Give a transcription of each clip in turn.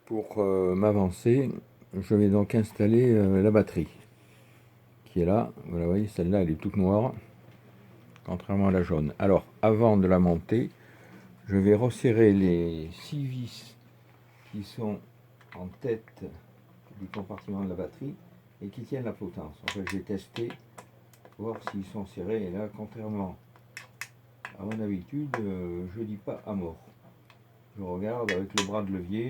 Pour m'avancer, je vais donc installer la batterie qui est là. Vous la voyez, celle-là elle est toute noire, contrairement à la jaune. Alors avant de la monter, je vais resserrer les 6 vis qui sont en tête du compartiment de la batterie et qui tiennent la potence. En fait, j'ai testé, voir s'ils sont serrés, et là, contrairement à mon habitude, je dis pas à mort. Je regarde avec le bras de levier,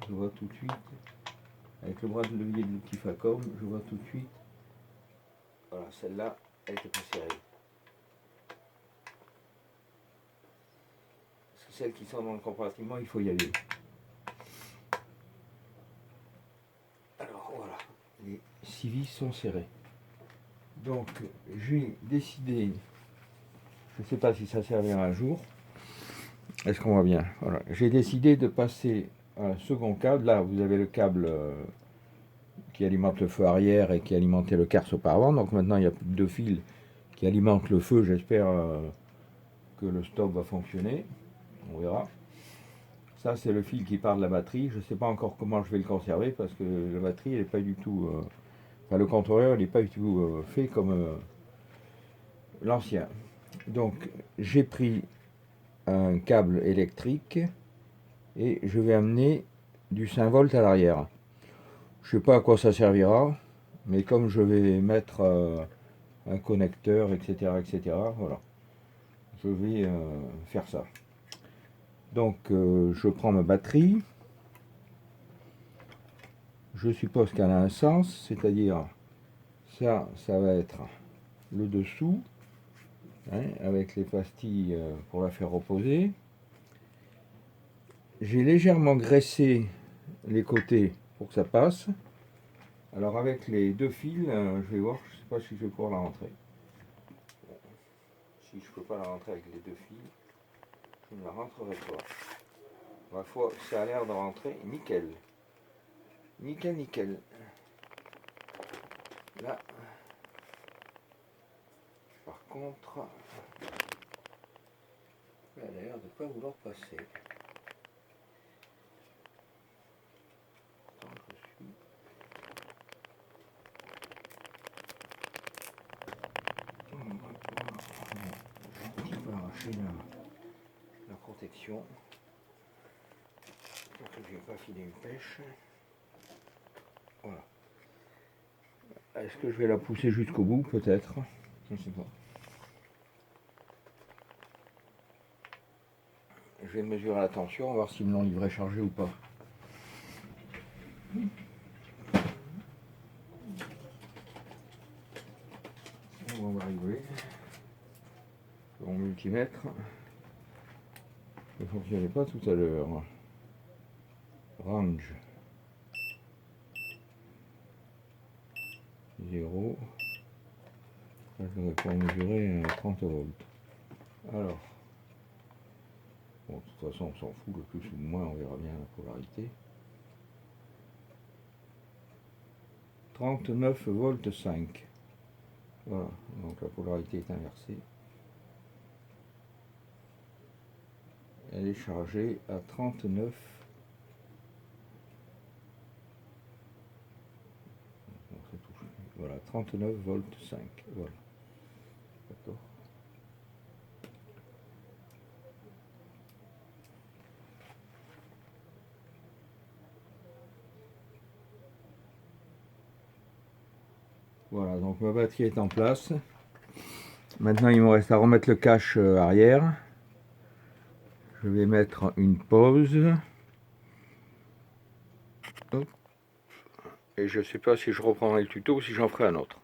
je vois tout de suite, avec le bras de levier du petit Facom, je vois tout de suite, voilà, celle-là, elle était pas serrée. Parce que celles qui sont dans le compartiment, il faut y aller. Alors voilà, les 6 vis sont serrées. Donc j'ai décidé, je ne sais pas si ça servira un jour, est-ce qu'on voit bien? Voilà, j'ai décidé de passer un second câble. Là vous avez le câble qui alimente le feu arrière et qui alimentait le Cars auparavant. Donc maintenant il y a deux fils qui alimentent le feu. J'espère que le stop va fonctionner. On verra. Ça c'est le fil qui part de la batterie. Je ne sais pas encore comment je vais le conserver parce que la batterie elle n'est pas du tout... enfin le contrôleur il n'est pas du tout fait comme l'ancien. Donc j'ai pris un câble électrique et je vais amener du 5 volts à l'arrière. Je ne sais pas à quoi ça servira, mais comme je vais mettre un connecteur, etc., voilà, je vais faire ça. Donc je prends ma batterie, je suppose qu'elle a un sens, c'est-à-dire ça va être le dessous, hein, avec les pastilles pour la faire reposer. J'ai légèrement graissé les côtés pour que ça passe. Alors avec les deux fils, je vais voir, je ne sais pas si je vais pouvoir la rentrer. Si je ne peux pas la rentrer avec les deux fils, je ne la rentrerai pas. Ma foi, ça a l'air de rentrer nickel. Nickel, nickel. Là, par contre, elle a l'air de ne pas vouloir passer. Attends, je suis... Je peux arracher la protection. Pour que je n'ai pas filé une pêche. Voilà. Est-ce que je vais la pousser jusqu'au bout? Peut-être. Je ne sais pas. Je vais mesurer la tension, voir si le non-livret est chargé ou pas. On va rigoler. Mon multimètre ne fonctionnait pas tout à l'heure. Range 0. Là, je devrais pouvoir mesurer 30 volts. Alors, bon, de toute façon, on s'en fout, le plus ou le moins, on verra bien la polarité. 39 volts 5. Voilà, donc la polarité est inversée. Elle est chargée à 39. Voilà, 39 volts 5. Voilà. D'accord. Voilà, donc ma batterie est en place. Maintenant, il me reste à remettre le cache arrière. Je vais mettre une pause. Hop. Et je ne sais pas si je reprendrai le tuto ou si j'en ferai un autre.